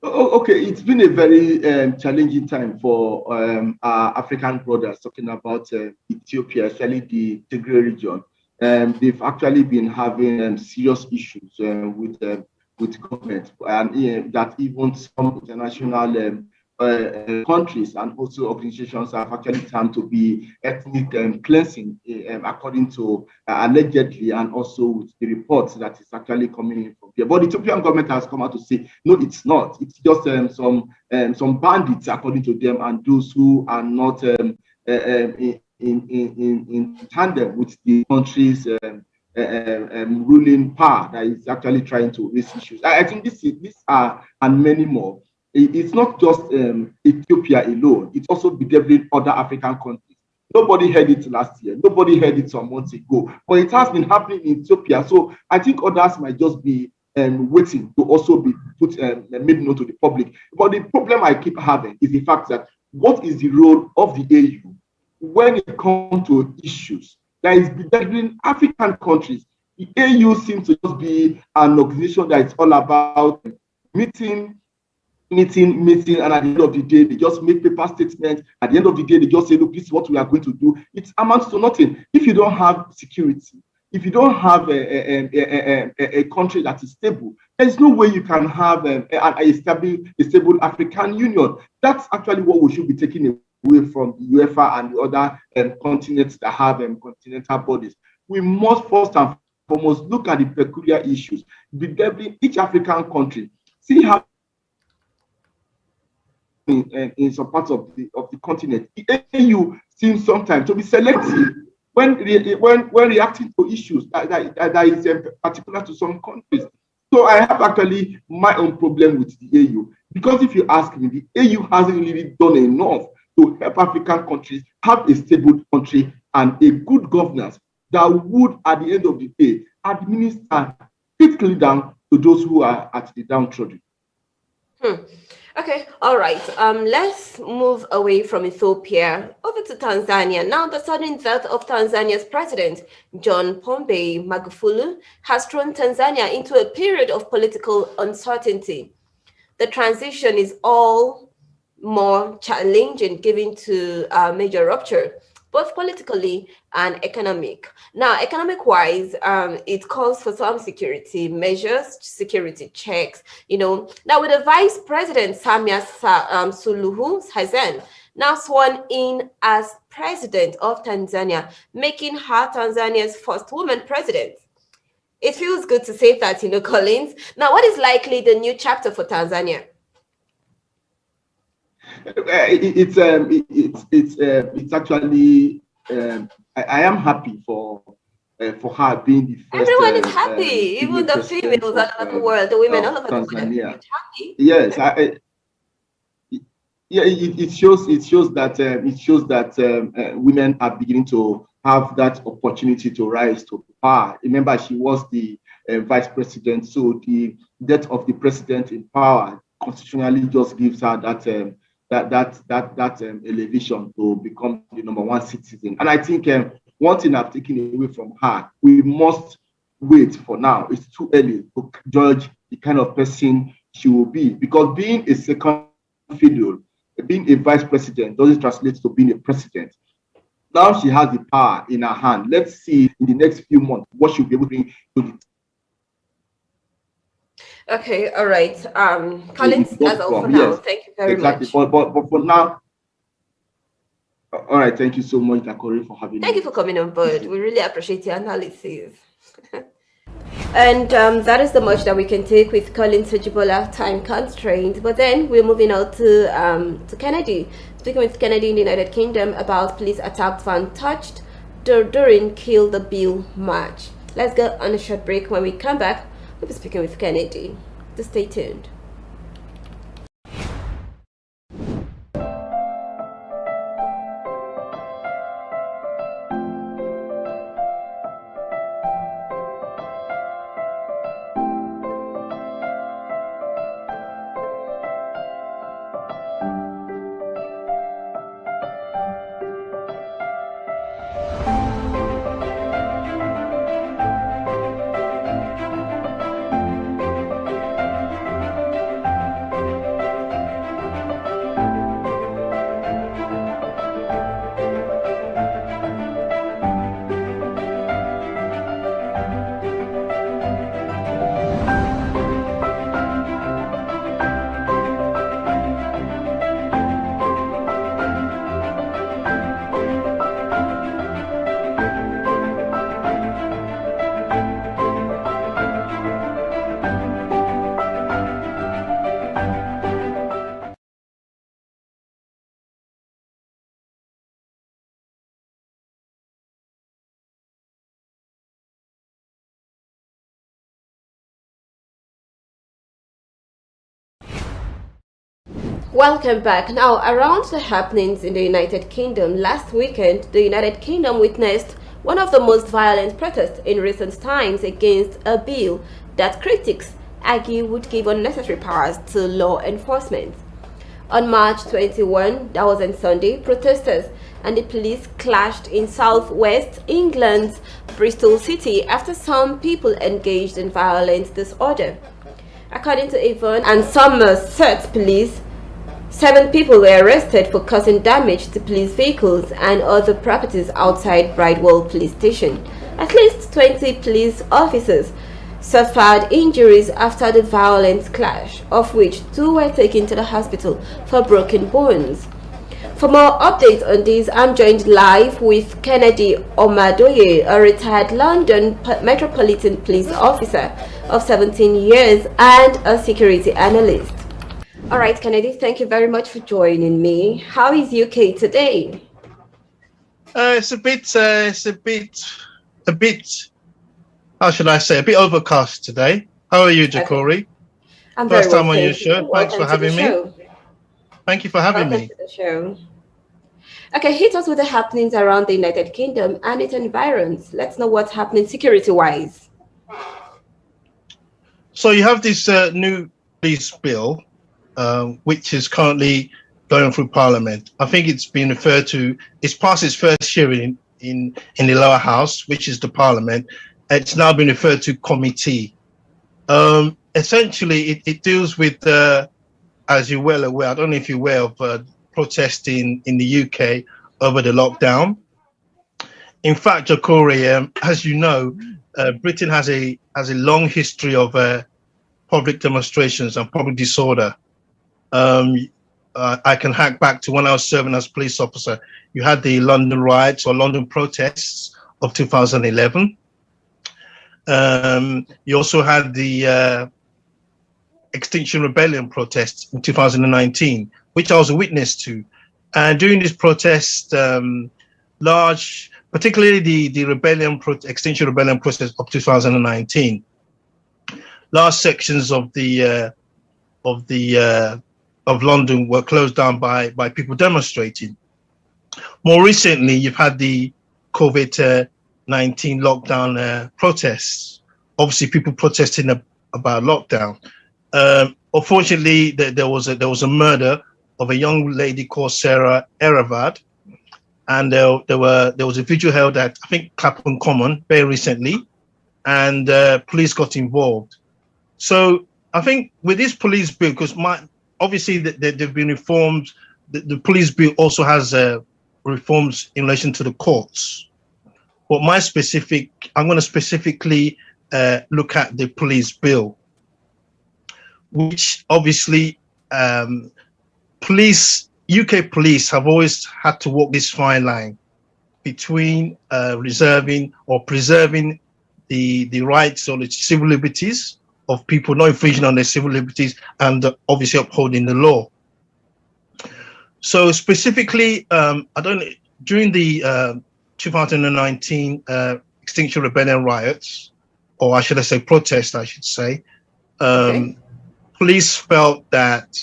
Okay, it's been a very challenging time for our African brothers talking about Ethiopia, especially the Tigray region. They've actually been having serious issues with government, and that even some international countries and also organizations have actually turned to be ethnic cleansing, according to allegedly, and also with the reports that is actually coming in from here. But the Ethiopian government has come out to say, no, it's not. It's just some bandits, according to them, and those who are not in tandem with the country's ruling power that is actually trying to raise issues. I think these are and many more. It's not just Ethiopia alone. It's also bedeviling other African countries. Nobody heard it last year. Nobody heard it some months ago. But it has been happening in Ethiopia. So I think others might just be waiting to also be put made known to the public. But the problem I keep having is the fact that what is the role of the AU when it comes to issues that is bedeviling African countries? The AU seems to just be an organization that is all about meeting, and at the end of the day, they just make paper statements. At the end of the day, they just say, look, this is what we are going to do. It amounts to nothing. If you don't have security, if you don't have a country that is stable, there's no way you can have a stable African Union. That's actually what we should be taking away from the UEFA and the other continents that have continental bodies. We must first and foremost look at the peculiar issues bedeviling each African country. See how in some parts of the continent, the AU seems sometimes to be selective when reacting to issues that is particular to some countries. So I have actually my own problem with the AU, because if you ask me, the AU hasn't really done enough to help African countries have a stable country and a good governance that would, at the end of the day, administer quickly down to those who are at the downtrodden. Okay, all right. Let's move away from Ethiopia over to Tanzania. Now, the sudden death of Tanzania's president, John Pombe Magufuli, has thrown Tanzania into a period of political uncertainty. The transition is all more challenging given to a major rupture, both politically and economic. Now, economic-wise, it calls for some security measures, security checks, Now, with the Vice President, Samia Suluhu Hassan, now sworn in as President of Tanzania, making her Tanzania's first woman president. It feels good to say that, Collins. Now, what is likely the new chapter for Tanzania? It's actually I am happy for her being the first. Everyone is happy, even the females all over the world, the women all over the world. Happy. Yes, it shows that women are beginning to have that opportunity to rise to power. Remember, she was the vice president, so the death of the president in power constitutionally just gives her that elevation to become the number one citizen. And I think one thing I've taken away from her, we must wait for now. It's too early to judge the kind of person she will be, because being a second fiddle, being a vice president doesn't translate to being a president. Now she has the power in her hand. Let's see in the next few months what she'll be able to bring to the. Okay, all right. Collins, that's all for now. Thank you very much. But for now, all right. Thank you so much, Dakore, for having me. Thank you for coming on board. We really appreciate your analysis. And that is the much that we can take with Collins Sejibola, time constraint. But then we're moving on to Kennedy. Speaking with Kennedy in the United Kingdom about police attacked van touched during Kill the Bill march. Let's go on a short break. When we come back, we'll be speaking with Kennedy. Just stay tuned. Welcome back. Now, around the happenings in the United Kingdom, last weekend, the United Kingdom witnessed one of the most violent protests in recent times against a bill that critics argue would give unnecessary powers to law enforcement. On March 21, that was on Sunday, protesters and the police clashed in southwest England's Bristol city after some people engaged in violent disorder. According to Avon and Somerset police, 7 people were arrested for causing damage to police vehicles and other properties outside Bridewell police station. At least 20 police officers suffered injuries after the violent clash, of which 2 were taken to the hospital for broken bones. For more updates on this, I'm joined live with Kennedy Omadoye, a retired London Metropolitan Police officer of 17 years and a security analyst. All right, Kennedy, thank you very much for joining me. How is UK today? It's a bit, how should I say, a bit overcast today. How are you, Dakore? Okay. I'm very First well, time on your thank you. show. Thanks for having me. Thank you for having me. Welcome to the show. Okay, hit us with the happenings around the United Kingdom and its environs. Let's know what's happening security-wise. So you have this new police bill, which is currently going through Parliament. I think it's been referred to, it's passed its first hearing in the lower house, which is the Parliament. It's now been referred to committee. Essentially, it deals with, as you're well aware, I don't know if you're aware of protesting in the UK over the lockdown. In fact, Dakore, as you know, Britain has a long history of public demonstrations and public disorder. I can hack back to when I was serving as police officer. You had the London riots or London protests of 2011. You also had the Extinction Rebellion protests in 2019, which I was a witness to. And during this protest, particularly the Extinction Rebellion protest of 2019, large sections of London were closed down by people demonstrating. More recently, you've had the COVID-19 lockdown protests. Obviously, people protesting about lockdown. Unfortunately, there was a murder of a young lady called Sarah Erevad, and there was a vigil held at, I think, Clapham Common very recently, and police got involved. So I think with this police bill, because obviously they've been reformed, the police bill also has reforms in relation to the courts. But I'm going to specifically look at the police bill, which obviously UK police have always had to walk this fine line between reserving or preserving the rights or the civil liberties of people, not infringing on their civil liberties, and obviously upholding the law. So specifically, during the 2019 Extinction Rebellion riots, or I say protests, I should say, police felt that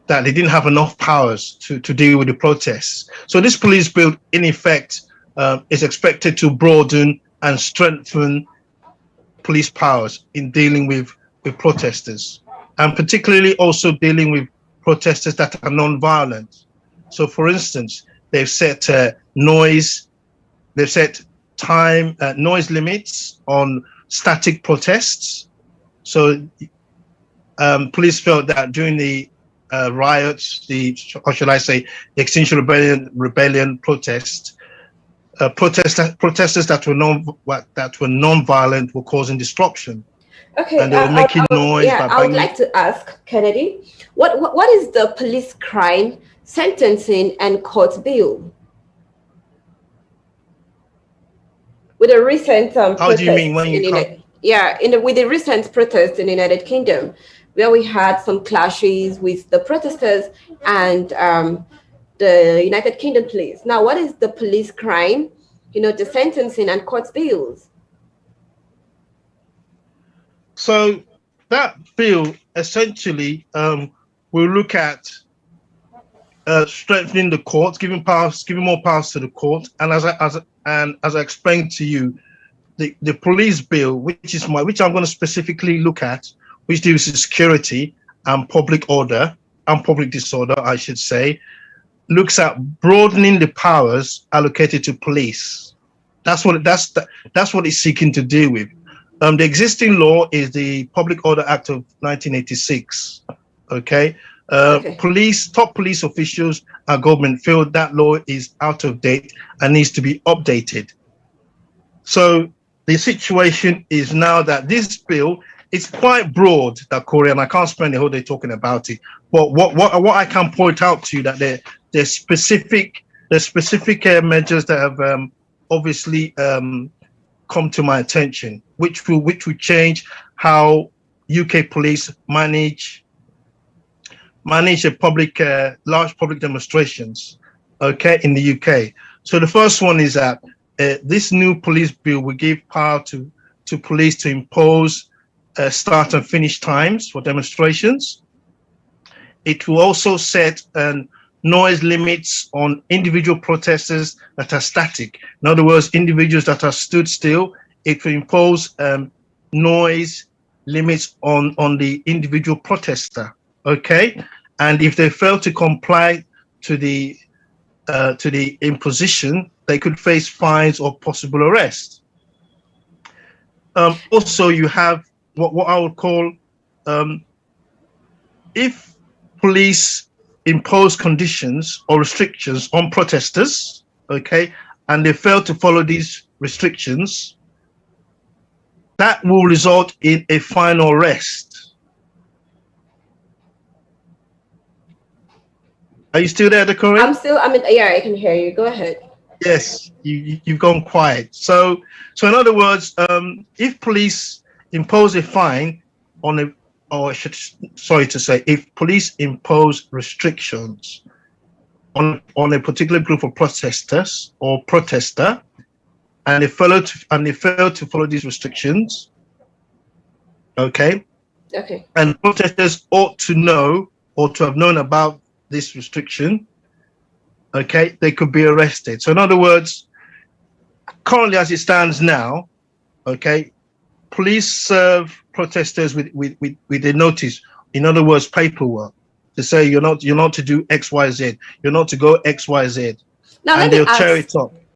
they didn't have enough powers to deal with the protests. So this police bill, in effect, is expected to broaden and strengthen police powers in dealing with protesters, and particularly also dealing with protesters that are non-violent. So, for instance, they've set noise limits on static protests. So, police felt that during the riots, the Extinction Rebellion protests, protesters that were non-violent were causing disruption. Okay, and they were making noise. Yeah, I would like to ask Kennedy, what is the police crime, sentencing, and court bill? With a recent how do you mean when you with the recent protests in the United Kingdom, where we had some clashes with the protesters and the United Kingdom police. Now, what is the police crime, the sentencing and court bills? So that bill essentially will look at strengthening the courts, giving more powers to the court, and as I explained to you, the police bill, which I'm going to specifically look at, which deals with security and public order and public disorder, I should say, looks at broadening the powers allocated to police. That's what it's seeking to deal with. The existing law is the Public Order Act of 1986. Okay. Top police officials and government feel that law is out of date and needs to be updated. So the situation is now that this bill is quite broad, Dakore, and I can't spend the whole day talking about it. But what I can point out to you that there's specific measures that have obviously come to my attention, which will change how UK police manage a large public demonstrations, okay, in the UK. So the first one is that this new police bill will give power to police to impose start and finish times for demonstrations. It will also set noise limits on individual protesters that are static. In other words, individuals that are stood still. It will impose noise limits on the individual protester. Okay, and if they fail to comply to the imposition, they could face fines or possible arrest. Also, you have what I would call if police impose conditions or restrictions on protesters, okay, and they fail to follow these restrictions, that will result in a fine or arrest. Are you still there, Dakore? Yeah, I can hear you. Go ahead. Yes, you've gone quiet. So in other words, if police impose a fine if police impose restrictions on a particular group of protesters or protester, and they fail to follow these restrictions, okay, and protesters ought to know or to have known about this restriction, okay, they could be arrested. So in other words, currently as it stands now, okay, police serve protesters with a notice, in other words, paperwork, to say you're not to do X, Y, Z, you're not to go X, Y, Z, and they'll tear it up.